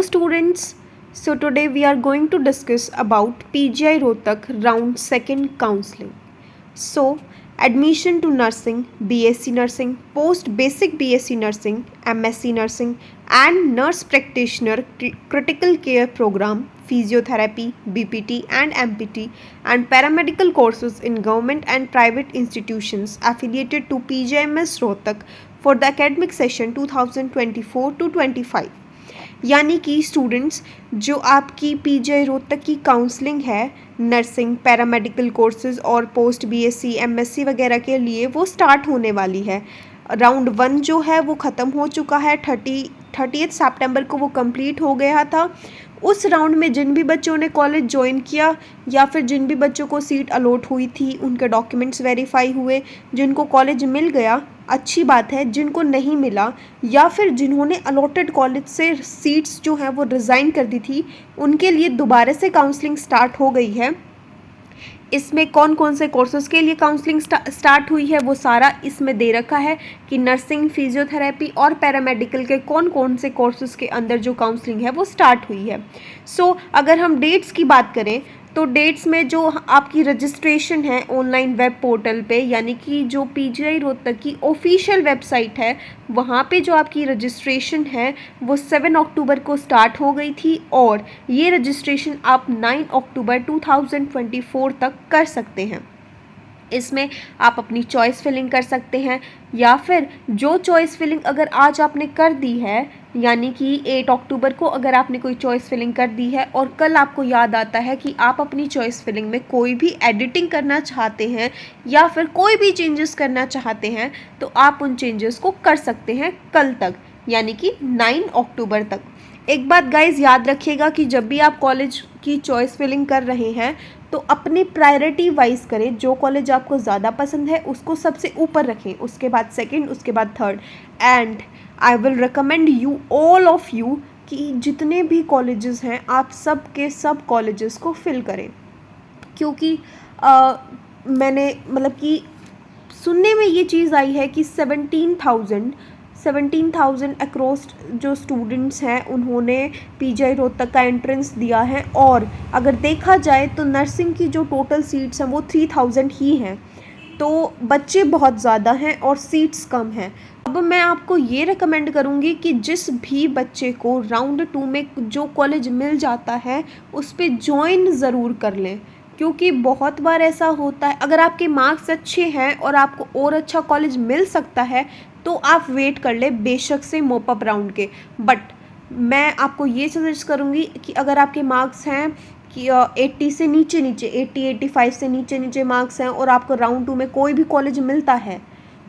students, so today we are going to discuss about PGI Rohtak round 2nd counseling. So, admission to nursing, BSc nursing, post basic BSc nursing, MSc nursing and nurse practitioner critical care program, physiotherapy, BPT and MPT and paramedical courses in government and private institutions affiliated to PGIMS Rohtak for the academic session 2024 to 25. यानी कि students जो आपकी PGI Rohtak की counselling है nursing paramedical courses और post BSc MSc वगैरह के लिए वो स्टार्ट होने वाली है। राउंड 1 जो है वो ख़त्म हो चुका है, 30 सितंबर को वो कंप्लीट हो गया था। उस राउंड में जिन भी बच्चों ने कॉलेज ज्वाइन किया या फिर जिन भी बच्चों को सीट अलॉट हुई थी उनके डॉक्यूमेंट्स वेरीफाई हुए, जिनको कॉलेज मिल गया अच्छी बात है, जिनको नहीं मिला या फिर जिन्होंने अलॉटेड कॉलेज से सीट्स जो हैं वो रिज़ाइन कर दी थी उनके लिए दोबारा से काउंसलिंग स्टार्ट हो गई है। इसमें कौन कौन से कोर्सेज़ के लिए काउंसलिंग स्टार्ट हुई है वो सारा इसमें दे रखा है कि नर्सिंग, फिजियोथेरेपी और पैरामेडिकल के कौन कौन से कोर्सेज़ के अंदर जो काउंसलिंग है वो स्टार्ट हुई है। सो अगर हम डेट्स की बात करें तो डेट्स में जो आपकी रजिस्ट्रेशन है ऑनलाइन वेब पोर्टल पे, यानी कि जो पीजीआई रोहतक की ऑफिशियल वेबसाइट है वहाँ पे जो आपकी रजिस्ट्रेशन है वो 7 अक्टूबर को स्टार्ट हो गई थी और ये रजिस्ट्रेशन आप 9 अक्टूबर 2024 तक कर सकते हैं। इसमें आप अपनी चॉइस फिलिंग कर सकते हैं या फिर जो चॉइस फिलिंग अगर आज आपने कर दी है, यानी कि 8 अक्टूबर को अगर आपने कोई चॉइस फिलिंग कर दी है और कल आपको याद आता है कि आप अपनी चॉइस फिलिंग में कोई भी एडिटिंग करना चाहते हैं या फिर कोई भी चेंजेस करना चाहते हैं तो आप उन चेंजेस को कर सकते हैं कल तक, यानी कि 9 अक्टूबर तक। एक बात गाइज याद रखिएगा कि जब भी आप कॉलेज की चॉइस फिलिंग कर रहे हैं तो अपने प्रायोरिटी वाइज करें, जो कॉलेज आपको ज़्यादा पसंद है उसको सबसे ऊपर रखें, उसके बाद सेकंड, उसके बाद third. And I will recommend you all of you कि जितने भी कॉलेजेस हैं आप सब के सब कॉलेजेस को फिल करें, क्योंकि मैंने मतलब कि सुनने में ये चीज़ आई है कि 17,000 अक्रॉस जो स्टूडेंट्स हैं उन्होंने पीजीआई रोहतक का एंट्रेंस दिया है और अगर देखा जाए तो नर्सिंग की जो टोटल सीट्स हैं वो 3,000 ही हैं, तो बच्चे बहुत ज़्यादा हैं और सीट्स कम हैं। अब मैं आपको ये रिकमेंड करूँगी कि जिस भी बच्चे को राउंड 2 में जो कॉलेज मिल जाता है उस पर ज्वाइन ज़रूर कर लें, क्योंकि बहुत बार ऐसा होता है अगर आपके मार्क्स अच्छे हैं और आपको और अच्छा कॉलेज मिल सकता है तो आप वेट कर ले बेशक से मॉप अप राउंड के। बट मैं आपको ये सजेस्ट करूँगी कि अगर आपके मार्क्स हैं कि 80 से नीचे 85 से नीचे मार्क्स हैं और आपको राउंड 2 में कोई भी कॉलेज मिलता है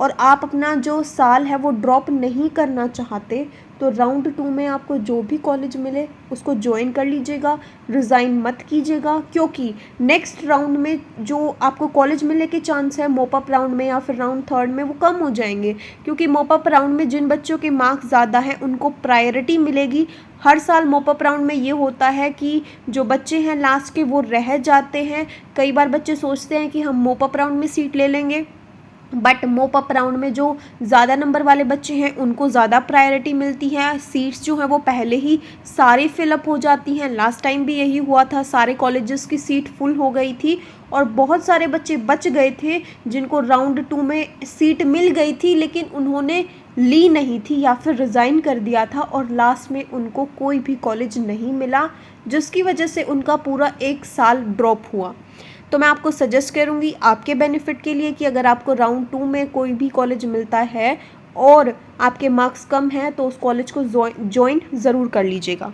और आप अपना जो साल है वो ड्रॉप नहीं करना चाहते तो राउंड 2 में आपको जो भी कॉलेज मिले उसको ज्वाइन कर लीजिएगा, रिज़ाइन मत कीजिएगा, क्योंकि नेक्स्ट राउंड में जो आपको कॉलेज मिलने के चांस है मॉप अप राउंड में या फिर राउंड 3 में वो कम हो जाएंगे, क्योंकि मॉप अप राउंड में जिन बच्चों के मार्क्स ज़्यादा हैं उनको प्रायोरिटी मिलेगी। हर साल मॉप अप राउंड में ये होता है कि जो बच्चे हैं लास्ट के वो रह जाते हैं। कई बार बच्चे सोचते हैं कि हम मॉप अप राउंड में सीट ले लेंगे, बट मॉप अप राउंड में जो ज़्यादा नंबर वाले बच्चे हैं उनको ज़्यादा प्रायोरिटी मिलती है, सीट्स जो हैं वो पहले ही सारी फिलअप हो जाती हैं। लास्ट टाइम भी यही हुआ था, सारे कॉलेजेस की सीट फुल हो गई थी और बहुत सारे बच्चे बच गए थे जिनको राउंड 2 में सीट मिल गई थी लेकिन उन्होंने ली नहीं थी या फिर रिज़ाइन कर दिया था और लास्ट में उनको कोई भी कॉलेज नहीं मिला, जिसकी वजह से उनका पूरा 1 साल ड्रॉप हुआ। तो मैं आपको सजेस्ट करूँगी आपके बेनिफिट के लिए कि अगर आपको राउंड 2 में कोई भी कॉलेज मिलता है और आपके मार्क्स कम हैं तो उस कॉलेज को ज्वाइन ज़रूर कर लीजिएगा।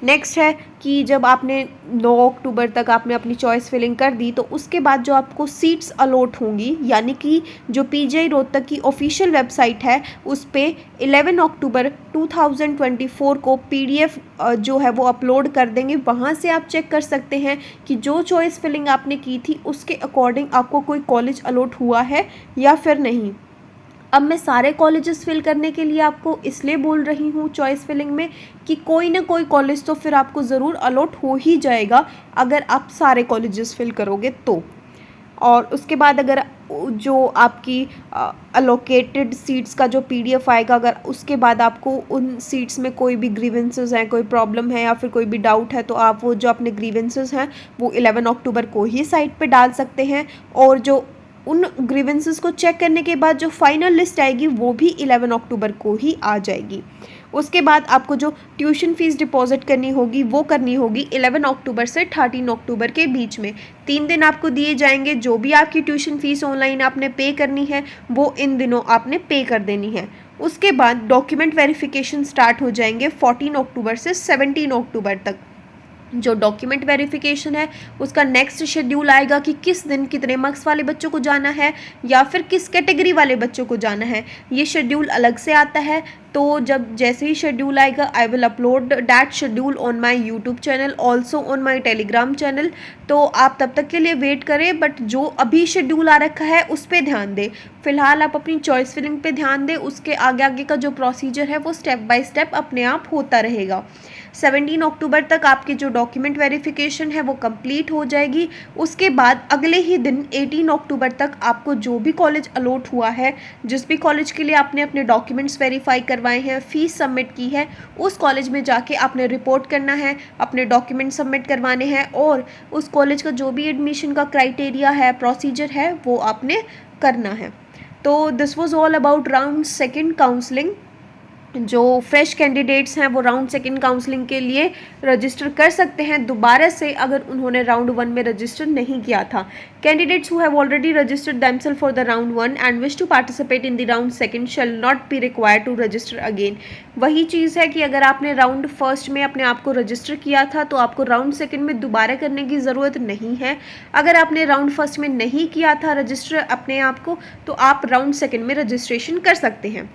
नेक्स्ट है कि जब आपने 9 अक्टूबर तक आपने अपनी चॉइस फिलिंग कर दी तो उसके बाद जो आपको सीट्स अलॉट होंगी, यानी कि जो पीजीआई रोहतक की ऑफिशियल वेबसाइट है उस पे 11 अक्टूबर 2024 को पीडीएफ जो है वो अपलोड कर देंगे। वहाँ से आप चेक कर सकते हैं कि जो चॉइस फिलिंग आपने की थी उसके अकॉर्डिंग आपको कोई कॉलेज अलॉट हुआ है या फिर नहीं। अब मैं सारे कॉलेजेस फिल करने के लिए आपको इसलिए बोल रही हूँ चॉइस फिलिंग में कि कोई ना कोई कॉलेज तो फिर आपको ज़रूर अलॉट हो ही जाएगा अगर आप सारे कॉलेजेस फिल करोगे तो। और उसके बाद अगर जो आपकी अलोकेटेड सीट्स का जो PDF आएगा, अगर उसके बाद आपको उन सीट्स में कोई भी ग्रीवेंसेस हैं, कोई प्रॉब्लम है या फिर कोई भी डाउट है, तो आप वो जो अपने ग्रीवेंसेस हैं वो 11 अक्टूबर को ही साइट पे डाल सकते हैं। और जो उन ग्रीवेंसेस को चेक करने के बाद जो फाइनल लिस्ट आएगी वो भी 11 अक्टूबर को ही आ जाएगी। उसके बाद आपको जो ट्यूशन फ़ीस डिपॉजिट करनी होगी वो करनी होगी 11 अक्टूबर से 13 अक्टूबर के बीच में। 3 दिन आपको दिए जाएंगे। जो भी आपकी ट्यूशन फ़ीस ऑनलाइन आपने पे करनी है वो इन दिनों आपने पे कर देनी है। उसके बाद डॉक्यूमेंट वेरिफिकेशन स्टार्ट हो जाएंगे 14 अक्टूबर से 17 अक्टूबर तक। जो डॉक्यूमेंट वेरिफिकेशन है उसका नेक्स्ट शेड्यूल आएगा कि किस दिन कितने मार्क्स वाले बच्चों को जाना है या फिर किस कैटेगरी वाले बच्चों को जाना है, ये शेड्यूल अलग से आता है। तो जब जैसे ही शेड्यूल आएगा I will upload that schedule on my YouTube channel, also on my Telegram channel. तो आप तब तक के लिए वेट करें, बट जो अभी शेड्यूल आ रखा है उस पर ध्यान दें। फिलहाल आप अपनी चॉइस फिलिंग पे ध्यान दें, उसके आगे आगे का जो प्रोसीजर है वो स्टेप बाय स्टेप अपने आप होता रहेगा। 17 अक्टूबर तक आपकी जो डॉक्यूमेंट वेरिफिकेशन है वो कंप्लीट हो जाएगी। उसके बाद अगले ही दिन 18 अक्टूबर तक आपको जो भी कॉलेज अलॉट हुआ है, जिस भी कॉलेज के लिए आपने अपने डॉक्यूमेंट्स वेरीफाई करवाए हैं, फ़ीस सबमिट की है, उस कॉलेज में जाके आपने रिपोर्ट करना है, अपने डॉक्यूमेंट सबमिट करवाने हैं और उस कॉलेज का जो भी एडमिशन का क्राइटेरिया है, प्रोसीजर है, वो आपने करना है। तो this was all about round second counselling. जो फ्रेश कैंडिडेट्स हैं वो राउंड सेकेंड काउंसलिंग के लिए रजिस्टर कर सकते हैं दोबारा से, अगर उन्होंने राउंड 1 में रजिस्टर नहीं किया था। Candidates who have already registered themselves for the round 1 and wish to participate in the round second shall not be required to register again. वही चीज़ है कि अगर आपने राउंड फर्स्ट में अपने आप को रजिस्टर किया था तो आपको राउंड सेकेंड में दोबारा करने की ज़रूरत नहीं है। अगर आपने राउंड फर्स्ट में नहीं किया था रजिस्टर अपने आप को, तो आप राउंड सेकेंड में रजिस्ट्रेशन कर सकते हैं।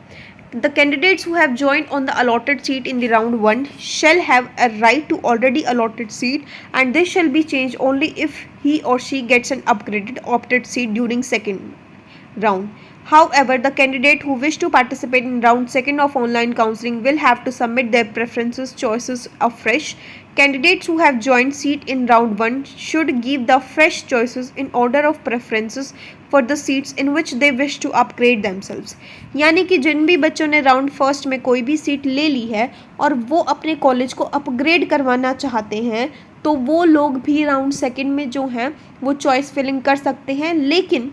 The candidates who have joined on the allotted seat in the round 1 shall have a right to already allotted seat, and this shall be changed only if he or she gets an upgraded opted seat during second round. However, the candidate who wish to participate in round 2 of online counseling will have to submit their preferences choices afresh. Candidates who have joined seat in round 1 should give the fresh choices in order of preferences for the seats in which they wish to upgrade themselves. यानी कि जिन भी बच्चों ने round first में कोई भी seat ले ली है और वो अपने कॉलेज को अपग्रेड करवाना चाहते हैं, तो वो लोग भी राउंड सेकेंड में जो हैं वो चॉइस फिलिंग कर सकते हैं, लेकिन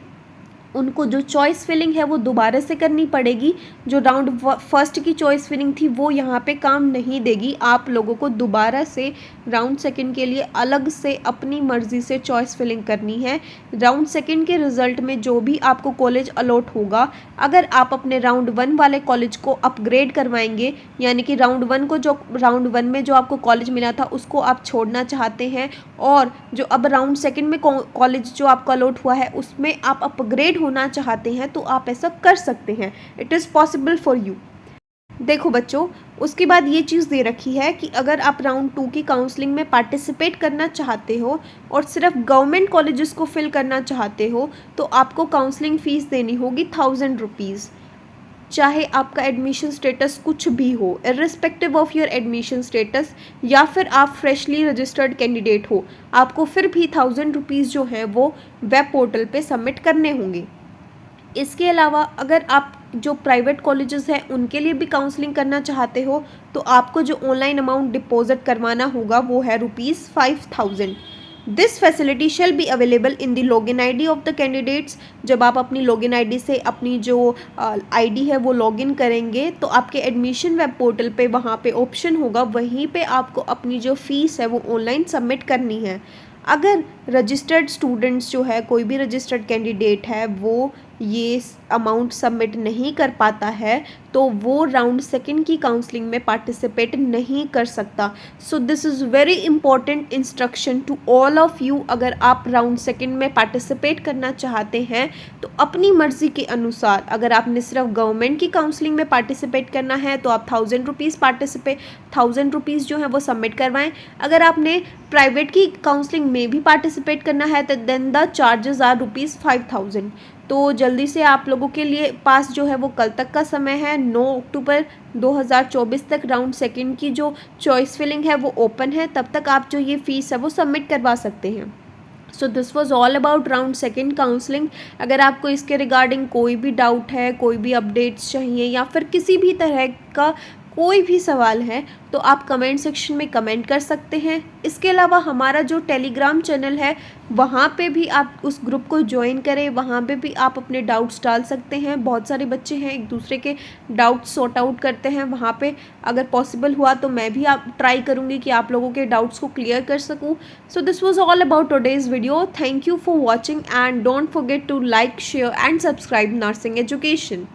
उनको जो चॉइस फिलिंग है वो दोबारा से करनी पड़ेगी। जो राउंड फर्स्ट की चॉइस फिलिंग थी वो यहाँ पे काम नहीं देगी। आप लोगों को दोबारा से राउंड सेकंड के लिए अलग से अपनी मर्ज़ी से चॉइस फिलिंग करनी है। राउंड सेकंड के रिज़ल्ट में जो भी आपको कॉलेज अलॉट होगा, अगर आप अपने राउंड 1 वाले कॉलेज को अपग्रेड करवाएंगे, यानी कि राउंड 1 में जो आपको कॉलेज मिला था उसको आप छोड़ना चाहते हैं और जो अब राउंड सेकंड में कॉलेज जो आपका अलॉट हुआ है उसमें आप अपग्रेड होना चाहते हैं, तो आप ऐसा कर सकते हैं। It is possible for you. देखो बच्चों, उसके बाद ये चीज़ दे रखी है कि अगर आप राउंड 2 की काउंसलिंग में पार्टिसिपेट करना चाहते हो और सिर्फ गवर्नमेंट कॉलेजेस को फिल करना चाहते हो, तो आपको काउंसलिंग फ़ीस देनी होगी 1000 रुपीज़। चाहे आपका एडमिशन स्टेटस कुछ भी हो, irrespective of your admission status, या फिर आप फ्रेशली रजिस्टर्ड कैंडिडेट हो, आपको फिर भी 1000 रुपीज़ जो हैं वो वेब पोर्टल पे सबमिट करने होंगे। इसके अलावा अगर आप जो प्राइवेट कॉलेजेस हैं उनके लिए भी काउंसलिंग करना चाहते हो, तो आपको जो ऑनलाइन अमाउंट डिपॉजिट करवाना होगा वो है ₹5000। This facility shall be available in the login ID of the candidates. जब आप अपनी लॉगिन आईडी से अपनी जो आईडी है वो लॉगिन करेंगे तो आपके एडमिशन वेब पोर्टल पे वहाँ पे ऑप्शन होगा, वहीं पे आपको अपनी जो फ़ीस है वो ऑनलाइन सबमिट करनी है। अगर रजिस्टर्ड स्टूडेंट्स जो है, कोई भी रजिस्टर्ड कैंडिडेट है, वो ये अमाउंट सबमिट नहीं कर पाता है तो वो राउंड सेकंड की काउंसलिंग में पार्टिसिपेट नहीं कर सकता। So this is very important instruction to all of you. अगर आप राउंड सेकंड में पार्टिसिपेट करना चाहते हैं तो अपनी मर्ज़ी के अनुसार, अगर आपने सिर्फ गवर्नमेंट की काउंसलिंग में पार्टिसिपेट करना है तो आप 1000 रुपीज़ जो है वो सबमिट करवाएं। अगर आपने प्राइवेट की काउंसलिंग में भी पार्टिसिपेट करना है तो देन द चार्जेस आर ₹5000। तो जल्दी से आप लोगों के लिए पास जो है वो कल तक का समय है, 9 अक्टूबर 2024 तक राउंड सेकंड की जो चॉइस फिलिंग है वो ओपन है। तब तक आप जो ये फ़ीस है वो सबमिट करवा सकते हैं। सो this was all about round second counselling. अगर आपको इसके रिगार्डिंग कोई भी डाउट है, कोई भी अपडेट्स चाहिए या फिर किसी भी तरह का कोई भी सवाल है तो आप कमेंट सेक्शन में कमेंट कर सकते हैं। इसके अलावा हमारा जो टेलीग्राम चैनल है वहाँ पे भी आप उस ग्रुप को ज्वाइन करें, वहाँ पे भी आप अपने डाउट्स डाल सकते हैं। बहुत सारे बच्चे हैं एक दूसरे के डाउट्स सॉर्ट आउट करते हैं वहाँ पे। अगर पॉसिबल हुआ तो मैं भी आप ट्राई करूँगी कि आप लोगों के डाउट्स को क्लियर कर सकूँ। So this was all about today's video. Thank you for watching and don't forget to like, share and subscribe nursing education.